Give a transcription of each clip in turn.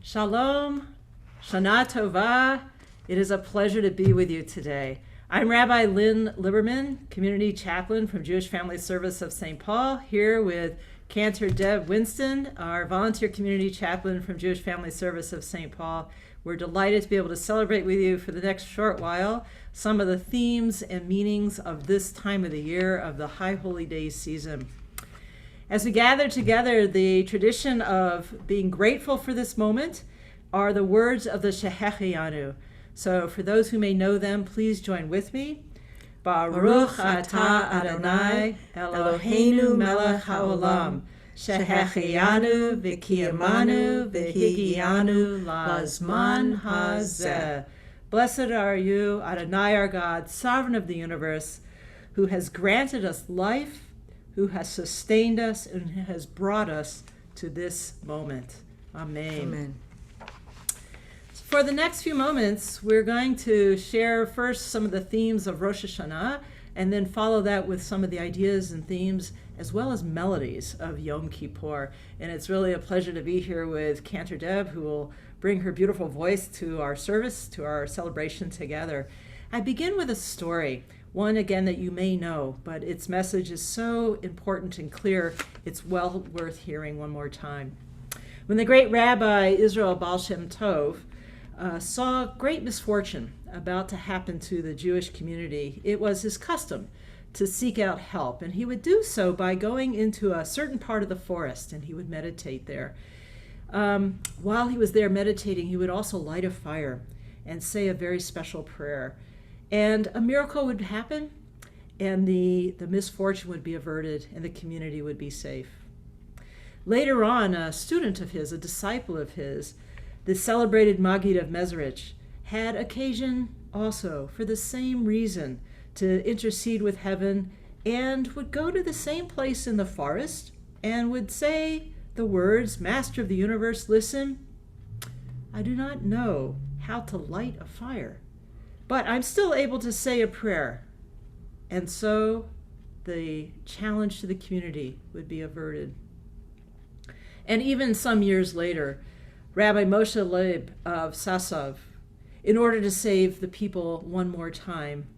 Shalom, Shana Tova. It is a pleasure to be with you today. I'm Rabbi Lynn Liberman, Community Chaplain from Jewish Family Service of St. Paul, here with Cantor Deb Winston, our Volunteer Community Chaplain from Jewish Family Service of St. Paul. We're delighted to be able to celebrate with you for the next short while some of the themes and meanings of this time of the year of the High Holy Days season. As we gather together, the tradition of being grateful for this moment are the words of the Shehecheyanu. So for those who may know them, please join with me. Baruch atah Adonai Eloheinu melech haolam, Shehecheyanu v'kiyamanu v'higiyanu lazman hazeh. Blessed are you, Adonai our God, sovereign of the universe, who has granted us life, who has sustained us, and has brought us to this moment. Amen. Amen. For the next few moments, we're going to share first some of the themes of Rosh Hashanah, and then follow that with some of the ideas and themes, as well as melodies of Yom Kippur. And it's really a pleasure to be here with Cantor Deb, who will bring her beautiful voice to our service, to our celebration together. I begin with a story. One, again, that you may know, but its message is so important and clear, it's well worth hearing one more time. When the great Rabbi Israel Baal Shem Tov saw great misfortune about to happen to the Jewish community, it was his custom to seek out help, and he would do so by going into a certain part of the forest, and he would meditate there. While he was there meditating, he would also light a fire and say a very special prayer. And a miracle would happen, and the misfortune would be averted, and the community would be safe. Later on, a student of his, a disciple of his, the celebrated Maggid of Mezrich, had occasion also, for the same reason, to intercede with heaven, and would go to the same place in the forest, and would say the words, Master of the universe, listen, I do not know how to light a fire, but I'm still able to say a prayer. And so the challenge to the community would be averted. And even some years later, Rabbi Moshe Leib of Sasov, in order to save the people one more time,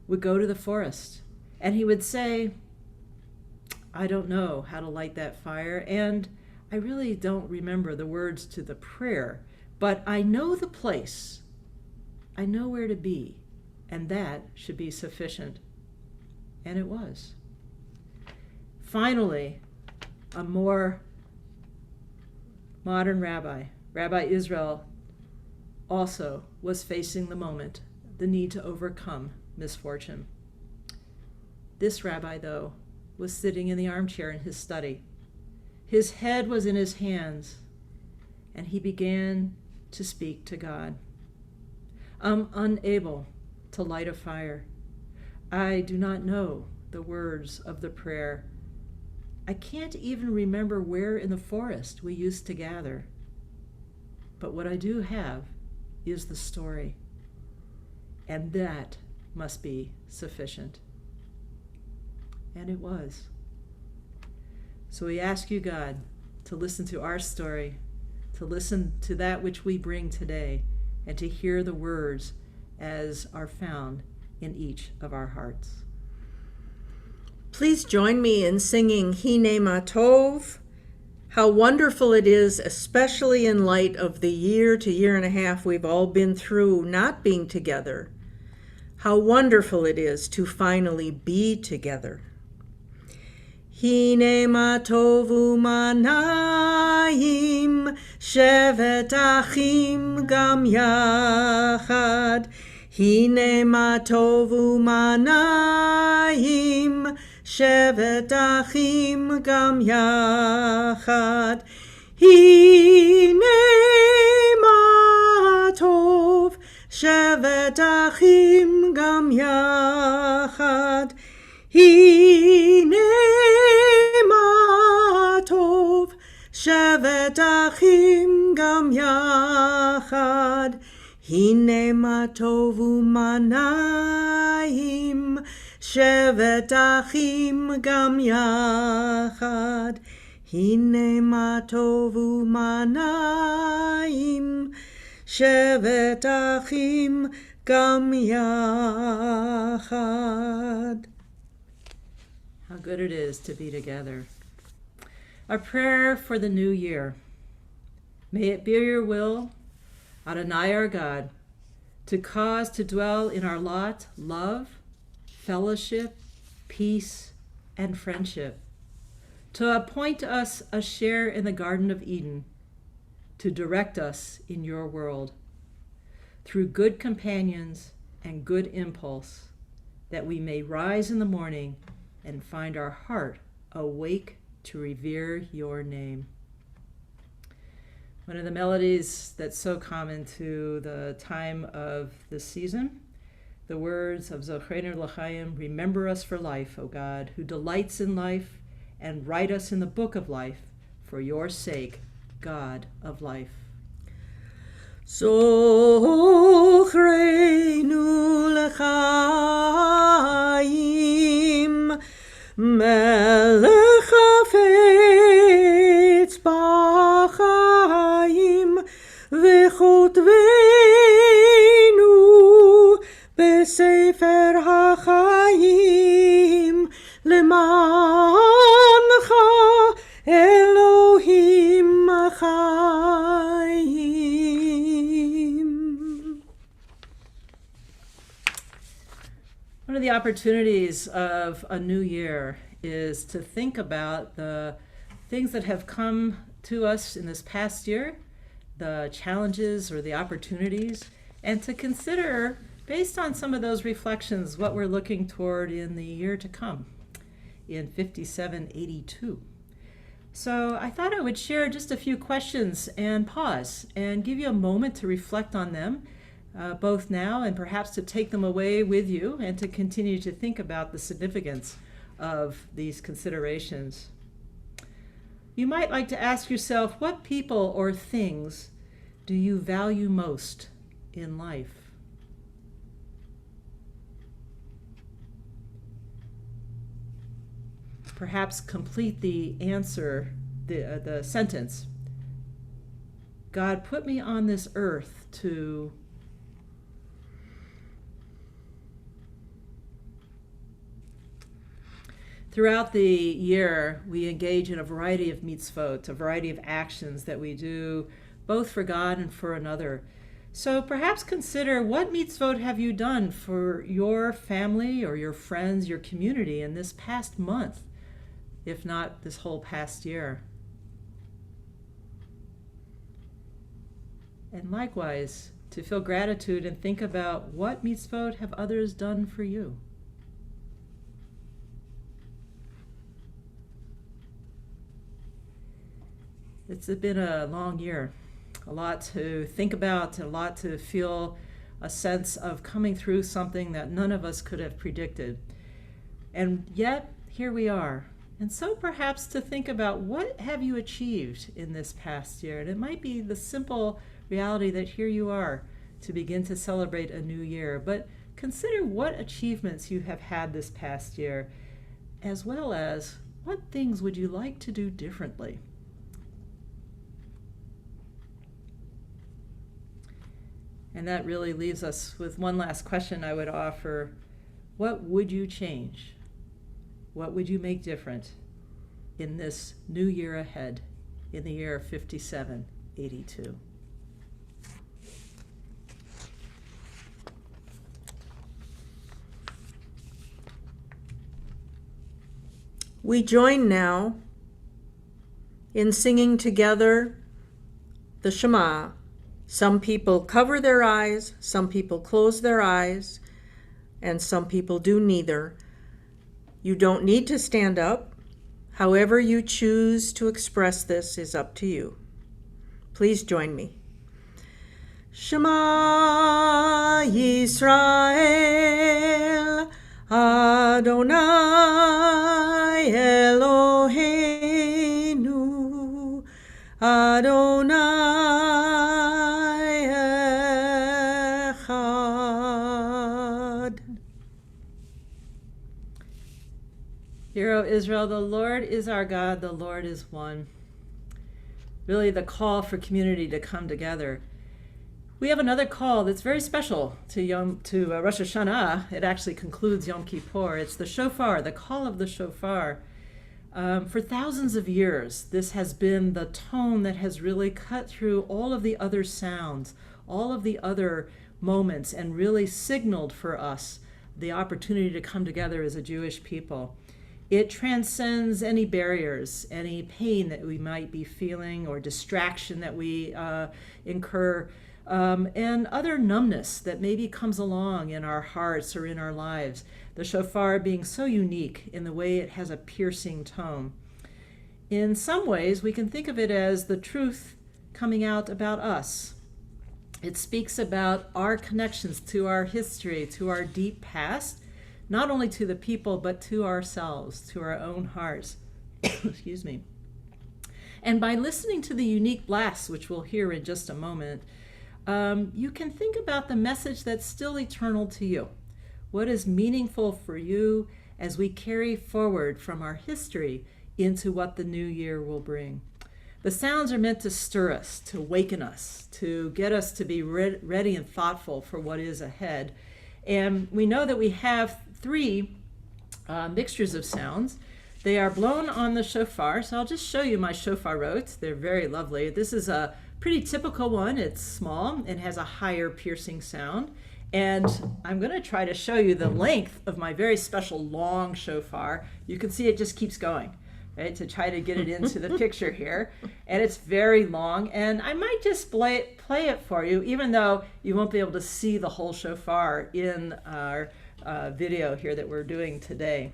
would go to the forest. And he would say, I don't know how to light that fire, and I really don't remember the words to the prayer, but I know the place. I know where to be, and that should be sufficient. And it was. Finally, a more modern rabbi, Rabbi Israel, also was facing the moment, the need to overcome misfortune. This rabbi, though, was sitting in the armchair in his study. His head was in his hands, and he began to speak to God. I'm unable to light a fire. I do not know the words of the prayer. I can't even remember where in the forest we used to gather. But what I do have is the story, and that must be sufficient. And it was. So we ask you, God, to listen to our story, to listen to that which we bring today, and to hear the words as are found in each of our hearts. Please join me in singing Hine Ma Tov. How wonderful it is, especially in light of the year to year and a half we've all been through not being together. How wonderful it is to finally be together. Hine ma tovu manayim, shevet achim gam yachad. Hine ma tovu manayim, shevet achim gam yachad. Hine ma tov, shevet achim gam yachad. Hine ma tov, shevet achim gam yachad. Hine ma tovu manayim, shevet achim gam yachad. הנה מה טוב ומה נעים, שבת אחים גם יחד. How good it is to be together. Our prayer for the new year. May it be your will, Adonai our God, to cause to dwell in our lot love, fellowship, peace, and friendship, to appoint us a share in the Garden of Eden, to direct us in your world, through good companions and good impulse, that we may rise in the morning and find our heart awake to revere your name. One of the melodies that's so common to the time of the season, the words of Zochreinu L'chaim, remember us for life, O God, who delights in life, and write us in the book of life, for your sake, God of life. Zochreinu L'chaim, Melech hafetz b'chaim, v'chotvenu b'sefer hachayim, lemancha Elohim chayim. One of the opportunities of a new year is to think about the things that have come to us in this past year, the challenges or the opportunities, and to consider, based on some of those reflections, what we're looking toward in the year to come, in 5782. So I thought I would share just a few questions and pause and give you a moment to reflect on them, both now and perhaps to take them away with you and to continue to think about the significance of these considerations. You might like to ask yourself, what people or things do you value most in life? Perhaps complete the answer, the sentence. God put me on this earth to... Throughout the year, we engage in a variety of mitzvot, a variety of actions that we do both for God and for another. So perhaps consider, what mitzvot have you done for your family or your friends, your community in this past month, if not this whole past year? And likewise, to feel gratitude and think about, what mitzvot have others done for you? It's been a long year, a lot to think about, a lot to feel a sense of coming through something that none of us could have predicted. And yet, here we are. And so perhaps to think about, what have you achieved in this past year? And it might be the simple reality that here you are to begin to celebrate a new year. But consider what achievements you have had this past year, as well as what things would you like to do differently? And that really leaves us with one last question I would offer. What would you change? What would you make different in this new year ahead, in the year 5782? We join now in singing together the Shema. Some people cover their eyes, some people close their eyes, and some people do neither. You don't need to stand up. However you choose to express this is up to you. Please join me. Shema Yisrael, Adonai Eloheinu, Adonai Israel, the Lord is our God, the Lord is one. Really the call for community to come together. We have another call that's very special to Rosh Hashanah. It actually concludes Yom Kippur. It's the shofar, the call of the shofar. For thousands of years, this has been the tone that has really cut through all of the other sounds, all of the other moments, and really signaled for us the opportunity to come together as a Jewish people. It transcends any barriers, any pain that we might be feeling or distraction that we incur, and other numbness that maybe comes along in our hearts or in our lives. The shofar being so unique in the way it has a piercing tone. In some ways, we can think of it as the truth coming out about us. It speaks about our connections to our history, to our deep past, not only to the people, but to ourselves, to our own hearts. Excuse me. And by listening to the unique blasts, which we'll hear in just a moment, you can think about the message that's still eternal to you. What is meaningful for you as we carry forward from our history into what the new year will bring. The sounds are meant to stir us, to waken us, to get us to be ready and thoughtful for what is ahead. And we know that we have three mixtures of sounds. They are blown on the shofar. So I'll just show you my shofarot. They're very lovely. This is a pretty typical one. It's small and has a higher piercing sound. And I'm going to try to show you the length of my very special long shofar. You can see it just keeps going, right, to try to get it into the picture here. And it's very long. And I might just play it for you, even though you won't be able to see the whole shofar in our video here that we're doing today.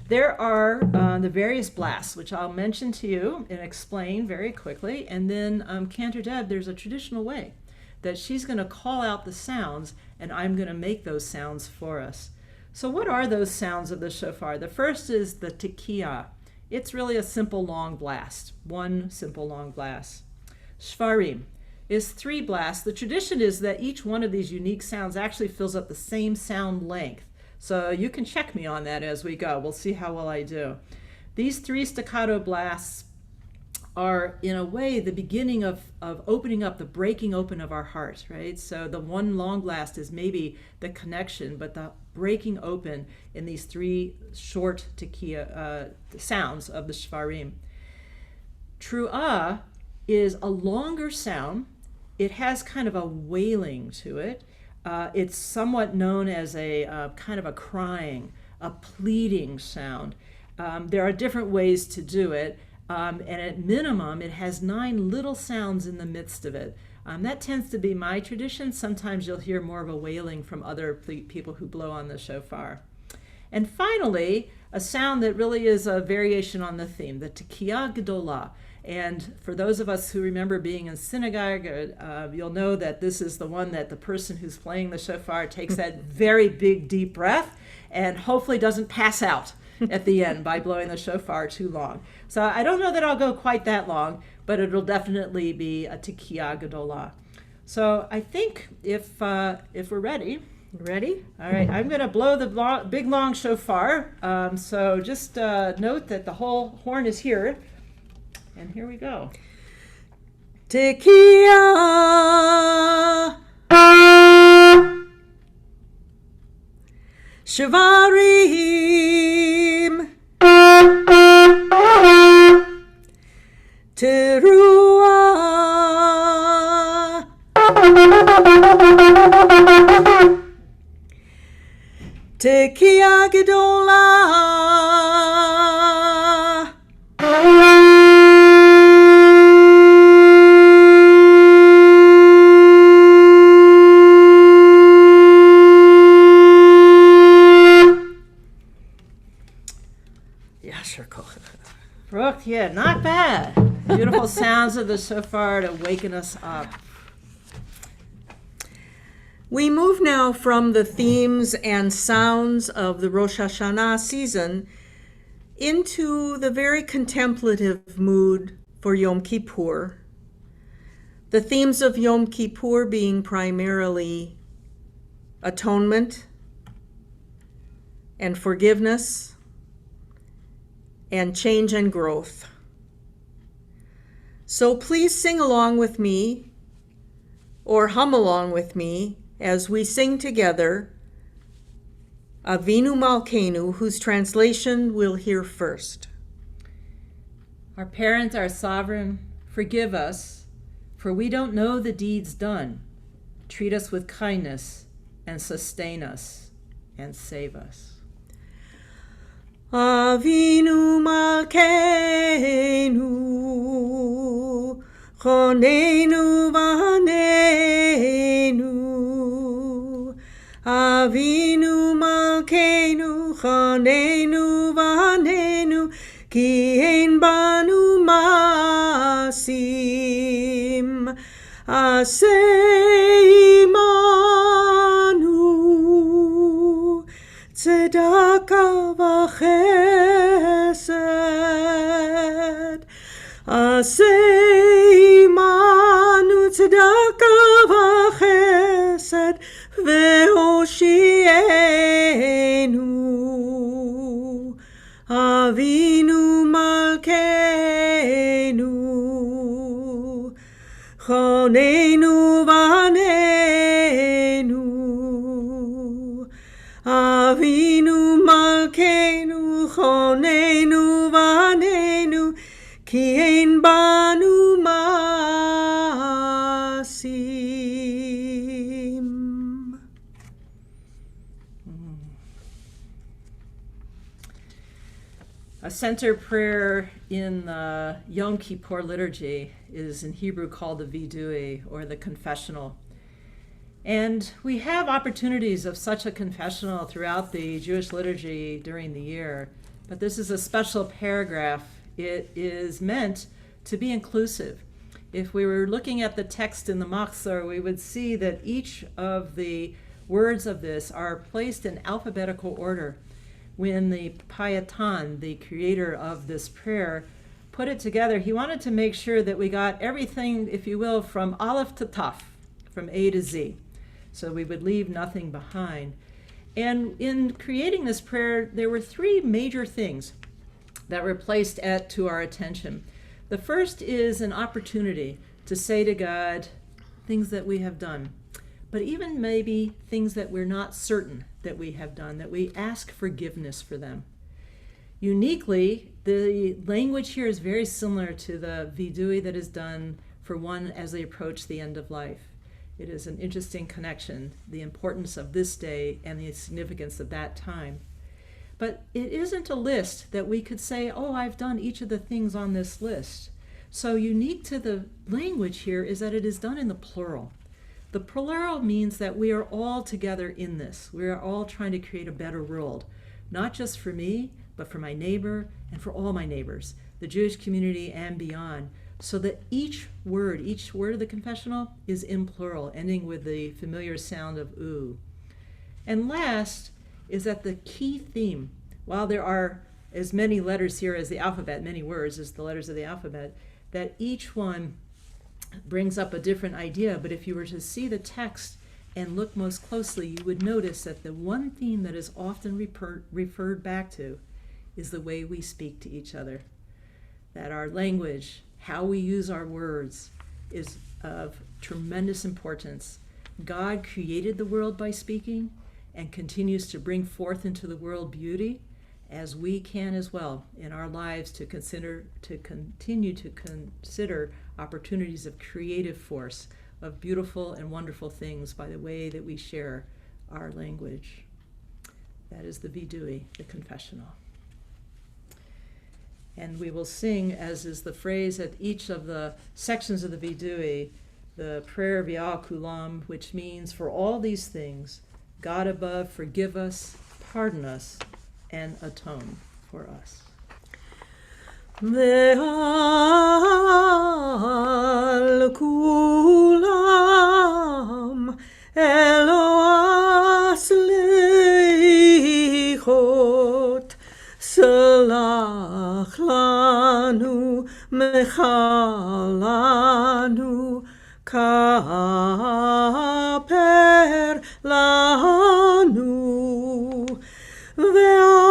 There are the various blasts, which I'll mention to you and explain very quickly. And then Cantor Deb, there's a traditional way that she's going to call out the sounds, and I'm going to make those sounds for us. So what are those sounds of the shofar? The first is the tekiah. It's really a simple long blast, one simple long blast. Shvarim is 3 blasts. The tradition is that each one of these unique sounds actually fills up the same sound length. So you can check me on that as we go. We'll see how well I do. These 3 staccato blasts are, in a way, the beginning of opening up, the breaking open of our heart, right? So the one long blast is maybe the connection, but the breaking open in these 3 short tekiah sounds of the shvarim. Truah is a longer sound. It has kind of a wailing to it. It's somewhat known as a kind of a crying, a pleading sound. There are different ways to do it. And at minimum, it has 9 little sounds in the midst of it. That tends to be my tradition. Sometimes you'll hear more of a wailing from other people who blow on the shofar. And finally, a sound that really is a variation on the theme, the tekiah gedolah. And for those of us who remember being in synagogue, you'll know that this is the one that the person who's playing the shofar takes that very big, deep breath and hopefully doesn't pass out at the end by blowing the shofar too long. So I don't know that I'll go quite that long, but it'll definitely be a tekiah gedolah. So I think if we're ready. Ready? All right, I'm going to blow the big long shofar. So just note that the whole horn is here. And here we go. Tekiah Shvarim Teruah Tekiah gedolah Brooke, yeah, not bad. Beautiful sounds of the shofar to waken us up. We move now from the themes and sounds of the Rosh Hashanah season into the very contemplative mood for Yom Kippur. The themes of Yom Kippur being primarily atonement and forgiveness and change and growth. So please sing along with me or hum along with me as we sing together Avinu Malkeinu, whose translation we'll hear first. Our parent, our sovereign, forgive us, for we don't know the deeds done. Treat us with kindness and sustain us and save us. Avinu Malkeinu, Chonenu Vanenu. Avinu Malkeinu, Chonenu Vanenu, Ki ein banu masim, Aseh imanu, Tzedakah v'chesed. Aseh imanu, Tzedakah v'chesed, Ve'hoshienu. Avinu Malkeinu, Chonenu Vanenu. Avinu Malkeinu, Chonenu Vanenu, Ki ein banu masim. A center prayer in the Yom Kippur liturgy is in Hebrew called the Vidui, or the confessional. And we have opportunities of such a confessional throughout the Jewish liturgy during the year, but this is a special paragraph. It is meant to be inclusive. If we were looking at the text in the Machzor, we would see that each of the words of this are placed in alphabetical order. When the Payatan, the creator of this prayer, put it together, he wanted to make sure that we got everything, if you will, from Aleph to Taf, from A to Z. So we would leave nothing behind. And in creating this prayer, there were three major things that were placed to our attention. The first is an opportunity to say to God things that we have done, but even maybe things that we're not certain that we have done, that we ask forgiveness for them. Uniquely, the language here is very similar to the vidui that is done for one as they approach the end of life. It is an interesting connection, the importance of this day and the significance of that time. But it isn't a list that we could say, oh, I've done each of the things on this list. So unique to the language here is that it is done in the plural. The plural means that we are all together in this. We are all trying to create a better world, not just for me, but for my neighbor and for all my neighbors, the Jewish community and beyond, so that each word of the confessional is in plural, ending with the familiar sound of oo. And last is that the key theme, while there are as many letters here as the alphabet, many words as the letters of the alphabet, that each one brings up a different idea. But if you were to see the text and look most closely, you would notice that the one theme that is often referred back to is the way we speak to each other. That our language, how we use our words, is of tremendous importance. God created the world by speaking and continues to bring forth into the world beauty, as we can as well in our lives to continue to consider opportunities of creative force, of beautiful and wonderful things by the way that we share our language. That is the vidui, the confessional. And we will sing, as is the phrase at each of the sections of the vidui, the prayer V'al Kulam, which means for all these things, God above, forgive us, pardon us, and atone for us. Ve'al kulam Eloas lichot Salach lanu mechalanu Kaper lanu Ve'al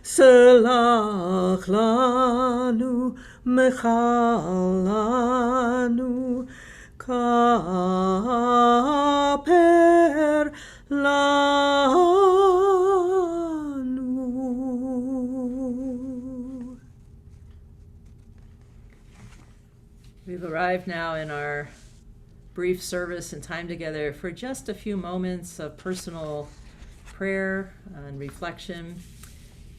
Selach lanu, mechal lanu, kaper lanu. We've arrived now in our brief service and time together for just a few moments of personal prayer and reflection.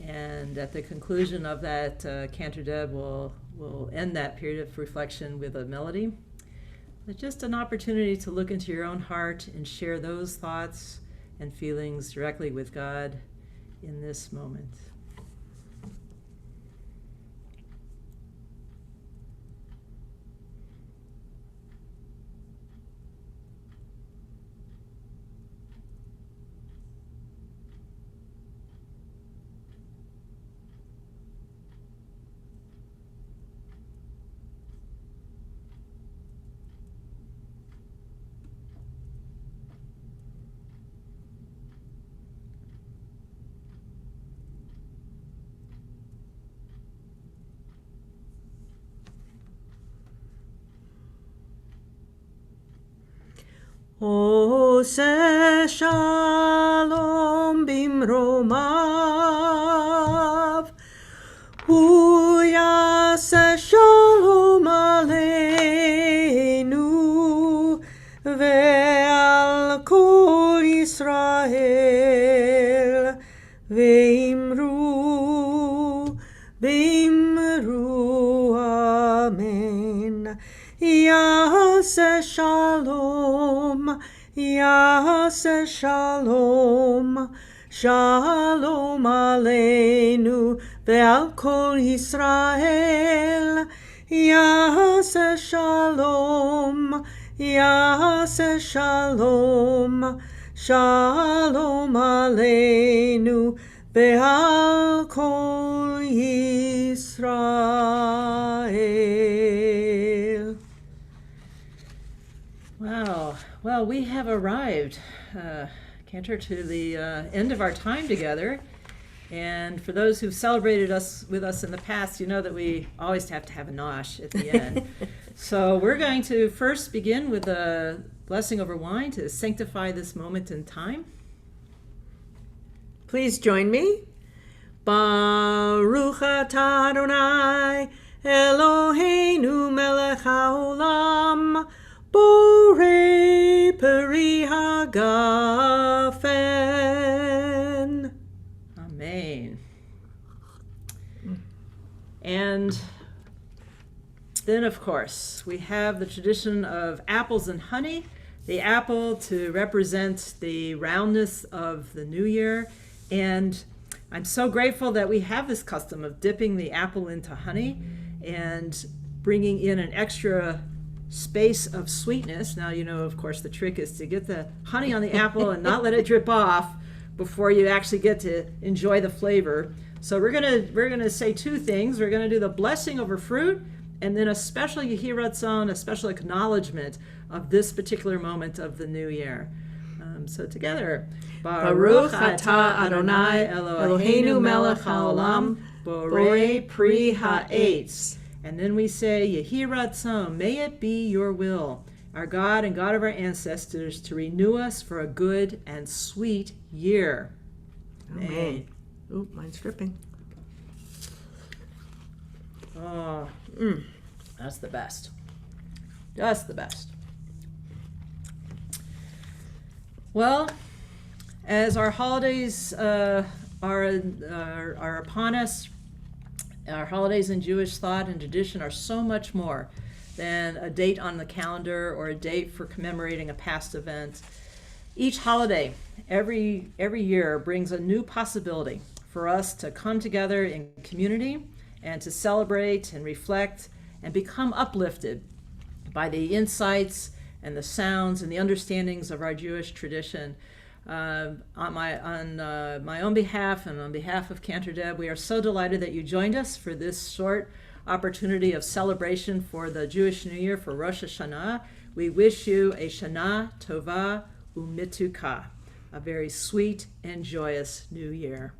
And at the conclusion of that, Cantor Deb will end that period of reflection with a melody. But just an opportunity to look into your own heart and share those thoughts and feelings directly with God in this moment. Ose shalom bimromav, uyase shalom aleinu, ve'al kol Yisrael, ve'imru amen. Yase shalom, Yase shalom, shalom aleinu, ve'al kol Yisrael. Yase shalom, Yase shalom, shalom aleinu, ve'al kol Yisrael. Wow. Well, we have arrived, Cantor, to the end of our time together. And for those who've celebrated with us in the past, you know that we always have to have a nosh at the end. So we're going to first begin with a blessing over wine to sanctify this moment in time. Please join me. Baruch atah Adonai Eloheinu melech haolam, borei peri hagafen. Amen. And then, of course, we have the tradition of apples and honey. The apple to represent the roundness of the new year. And I'm so grateful that we have this custom of dipping the apple into honey and bringing in an extra space of sweetness. Now, you know, of course, the trick is to get the honey on the apple and not let it drip off before you actually get to enjoy the flavor. So we're gonna say two things. We're gonna do the blessing over fruit, and then a special Yehiratzon, a special acknowledgement of this particular moment of the new year. So together, Baruch atah Adonai Eloheinu melech haolam, borei pri ha'etz. And then we say, Yehiratzon, may it be your will, our God and God of our ancestors, to renew us for a good and sweet year. Amen. Ooh, mine's dripping. Oh, that's the best. Just the best. Well, as our holidays are upon us, our holidays in Jewish thought and tradition are so much more than a date on the calendar or a date for commemorating a past event. Each holiday, every year, brings a new possibility for us to come together in community and to celebrate and reflect and become uplifted by the insights and the sounds and the understandings of our Jewish tradition. On my own behalf and on behalf of Cantor Deb, we are so delighted that you joined us for this short opportunity of celebration for the Jewish New Year, for Rosh Hashanah. We wish you a Shana Tova Umituka, a very sweet and joyous new year.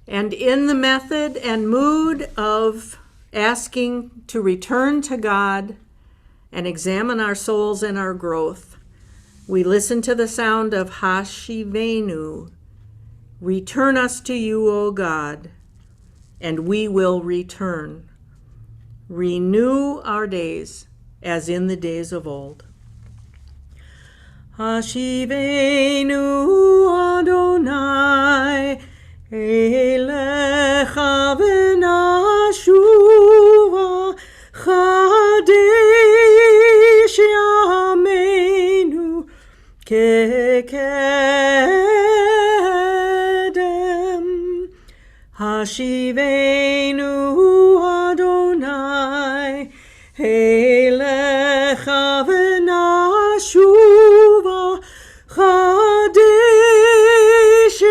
And in the method and mood of asking to return to God and examine our souls and our growth, we listen to the sound of Hashivenu. Return us to you, O God, and we will return. Renew our days as in the days of old. Hashivenu Adonai Elecha v'nashuva Chadesh Yameinu Kekedem. Hashivenu Adonai Elecha v'nashuva Chadesh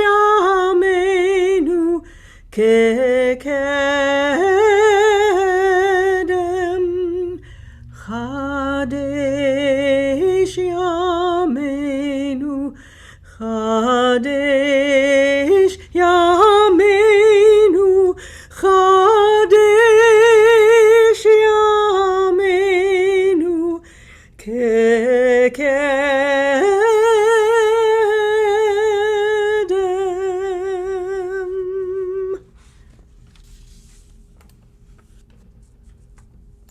Yameinu Kekedem. Chadesh Yameinu, Chadesh Yameinu, Chadesh Yameinu Kekedem.